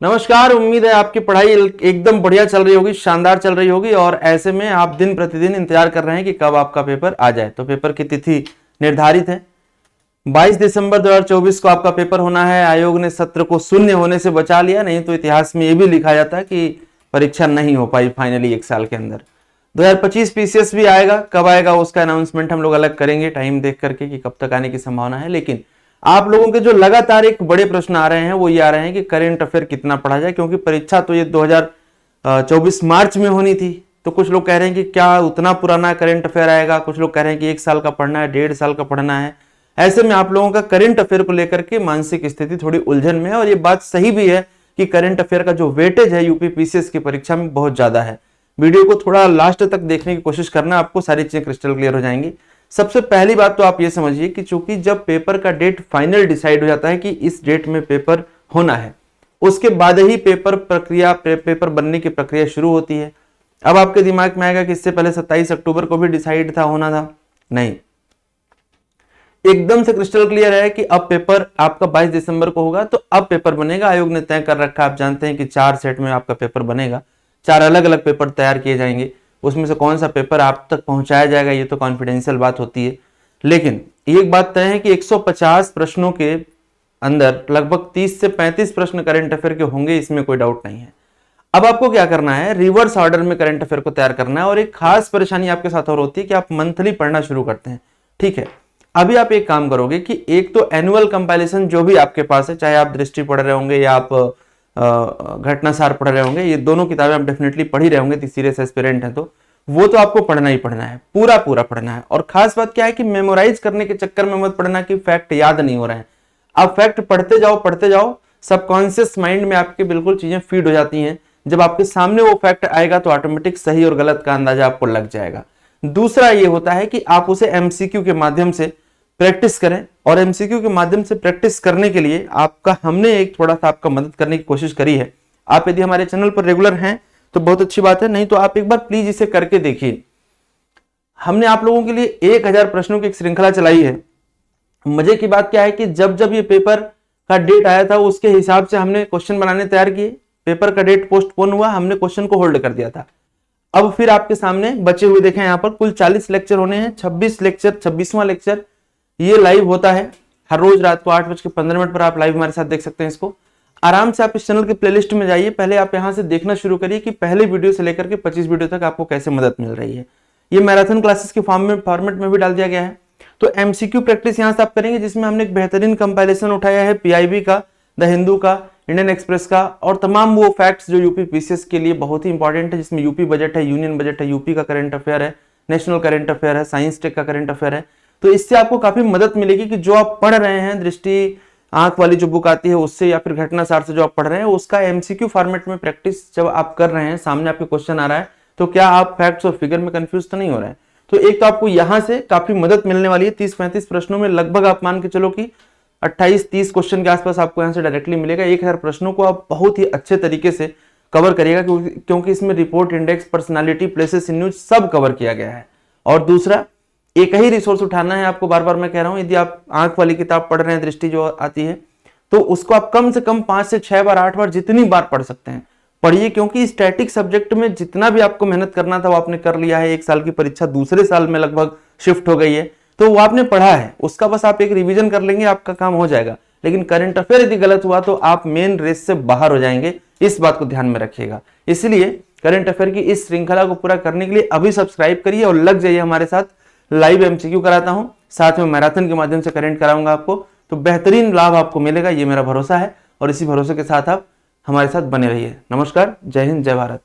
नमस्कार। उम्मीद है आपकी पढ़ाई एकदम बढ़िया चल रही होगी, शानदार चल रही होगी और ऐसे में आप दिन प्रतिदिन इंतजार कर रहे हैं कि कब आपका पेपर आ जाए। तो पेपर की तिथि निर्धारित है, 22 दिसंबर 2024 को आपका पेपर होना है। आयोग ने सत्र को शून्य होने से बचा लिया, नहीं तो इतिहास में यह भी लिखा जाता कि परीक्षा नहीं हो पाई फाइनली एक साल के अंदर। 2025 पीसीएस भी आएगा, कब आएगा उसका अनाउंसमेंट हम लोग अलग करेंगे टाइम देख करके कि कब तक आने की संभावना है। लेकिन आप लोगों के जो लगातार एक बड़े प्रश्न आ रहे हैं वो ये आ रहे हैं कि करेंट अफेयर कितना पढ़ा जाए, क्योंकि परीक्षा तो ये 2024 मार्च में होनी थी। तो कुछ लोग कह रहे हैं कि क्या उतना पुराना करेंट अफेयर आएगा, कुछ लोग कह रहे हैं कि 1 साल का पढ़ना है, 1.5 साल का पढ़ना है। ऐसे में आप लोगों का करेंट अफेयर को लेकर के मानसिक स्थिति थोड़ी उलझन में है और ये बात सही भी है कि करेंट अफेयर का जो वेटेज है यूपी पीसीएस की परीक्षा में बहुत ज्यादा है। वीडियो को थोड़ा लास्ट तक देखने की कोशिश करना, आपको सारी चीजें क्रिस्टल क्लियर हो जाएंगी। सबसे पहली बात तो आप ये समझिए कि चूंकि जब पेपर का डेट फाइनल डिसाइड हो जाता है कि इस डेट में पेपर होना है, उसके बाद ही पेपर बनने की प्रक्रिया शुरू होती है। अब आपके दिमाग में आएगा कि इससे पहले 27 अक्टूबर को भी डिसाइड था, होना था। नहीं, एकदम से क्रिस्टल क्लियर है कि अब पेपर आपका 22 दिसंबर को होगा, तो अब पेपर बनेगा। आयोग ने तय कर रखा, आप जानते हैं कि 4 सेट में आपका पेपर बनेगा, 4 अलग अलग पेपर तैयार किए जाएंगे। उसमें से कौन सा पेपर आप तक पहुंचाया जाएगा ये तो कॉन्फिडेंशियल बात होती है। लेकिन एक बात तय है कि 150 प्रश्नों के अंदर लगभग 30 से 35 प्रश्न करंट अफेयर के होंगे, इसमें कोई डाउट नहीं है। अब आपको क्या करना है, रिवर्स ऑर्डर में करंट अफेयर को तैयार करना है। और एक खास परेशानी आपके साथ और होती है कि आप मंथली पढ़ना शुरू करते हैं। ठीक है, अभी आप एक काम करोगे कि एक तो एनुअल कंपाइलेशन जो भी आपके पास है, चाहे आप दृष्टि पढ़ रहे होंगे या आप घटनासार पढ़ रहे होंगे, ये दोनों किताबें आप डेफिनेटली पढ़ ही रहे होंगे, सीरियस एस्पिरेंट है तो वो तो आपको पढ़ना ही पढ़ना है, पूरा पूरा पढ़ना है। और खास बात क्या है कि मेमोराइज करने के चक्कर में मत पढ़ना कि फैक्ट याद नहीं हो रहे हैं। आप फैक्ट पढ़ते जाओ, सबकॉन्शियस माइंड में आपके बिल्कुल चीजें फीड हो जाती हैं। जब आपके सामने वो फैक्ट आएगा तो ऑटोमेटिक सही और गलत का अंदाजा आपको लग जाएगा। दूसरा ये होता है कि आप उसे एमसीक्यू के माध्यम से प्रैक्टिस करें, और एमसीक्यू के माध्यम से प्रैक्टिस करने के लिए हमने एक थोड़ा सा आपका मदद करने की कोशिश करी है। आप यदि हमारे चैनल पर रेगुलर हैं तो बहुत अच्छी बात है, नहीं तो आप एक बार प्लीज इसे करके देखिए। हमने आप लोगों के लिए 1000 प्रश्नों की एक श्रृंखला चलाई है। मजे की बात क्या है कि जब जब ये पेपर का डेट आया था उसके हिसाब से हमने क्वेश्चन बनाने तैयार किए। पेपर का डेट पोस्टपोन हुआ, हमने क्वेश्चन को होल्ड कर दिया था। अब फिर आपके सामने बचे हुए देखें, यहाँ पर कुल 40 लेक्चर होने हैं। 26 लेक्चर, 26वां लेक्चर ये लाइव होता है हर रोज रात को 8:15 पर। आप लाइव हमारे साथ देख सकते हैं इसको। आराम से आप इस चैनल के प्लेलिस्ट में जाइए, पहले आप यहां से देखना शुरू करिए कि पहले वीडियो से लेकर के 25 वीडियो तक आपको कैसे मदद मिल रही है। ये मैराथन क्लासेस के फॉर्मेट में भी डाल दिया गया है। तो एमसीक्यू प्रैक्टिस यहां से आप करेंगे, जिसमें हमने एक बेहतरीन कंपाइलेशन उठाया है पीआईबी का, द हिंदू का, इंडियन एक्सप्रेस का, और तमाम वो फैक्ट्स जो यूपी पीसीएस के लिए बहुत ही इंपॉर्टेंट है, जिसमें यूपी बजट है, यूनियन बजट है, यूपी का करंट अफेयर है, नेशनल करंट अफेयर है, साइंस टेक का करंट अफेयर है। तो इससे आपको काफी मदद मिलेगी कि जो आप पढ़ रहे हैं, दृष्टि आंख वाली जो बुक आती है उससे, या फिर घटनासार से जो आप पढ़ रहे हैं, उसका एमसीक्यू फॉर्मेट में प्रैक्टिस जब आप कर रहे हैं, सामने आपके क्वेश्चन आ रहा है, तो क्या आप फैक्ट्स और फिगर में कंफ्यूज तो नहीं हो रहे हैं। तो एक तो आपको यहां से काफी मदद मिलने वाली है। 30-35 प्रश्नों में लगभग आप मान के चलो कि 28-30 क्वेश्चन के आसपास आपको यहां से डायरेक्टली मिलेगा। 1000 प्रश्नों को आप बहुत ही अच्छे तरीके से कवर करिएगा, क्योंकि इसमें report, index, personality, places in news सब कवर किया गया है। और दूसरा, एक ही रिसोर्स उठाना है आपको, बार बार मैं कह रहा हूं, यदि आप आंख वाली किताब पढ़ रहे हैं, दृष्टि जो आती है, तो उसको आप कम से कम 5 से 6 बार, 8 बार, जितनी बार पढ़ सकते हैं पढ़िए। क्योंकि स्टैटिक सब्जेक्ट में जितना भी आपको मेहनत करना था वो आपने कर लिया है। 1 साल की परीक्षा दूसरे साल में लगभग शिफ्ट हो गई है, तो वो आपने पढ़ा है, उसका बस आप एक रिवीजन कर लेंगे, आपका काम हो जाएगा। लेकिन करंट अफेयर यदि गलत हुआ तो आप मेन रेस से बाहर हो जाएंगे, इस बात को ध्यान में रखिएगा। इसलिए करंट अफेयर की इस श्रृंखला को पूरा करने के लिए अभी सब्सक्राइब करिए और लग जाइए हमारे साथ। लाइव एमसीक्यू कराता हूं, साथ में मैराथन के माध्यम से करंट कराऊंगा आपको, तो बेहतरीन लाभ आपको मिलेगा, ये मेरा भरोसा है। और इसी भरोसे के साथ आप हमारे साथ बने रहिए। नमस्कार, जय हिंद, जय भारत।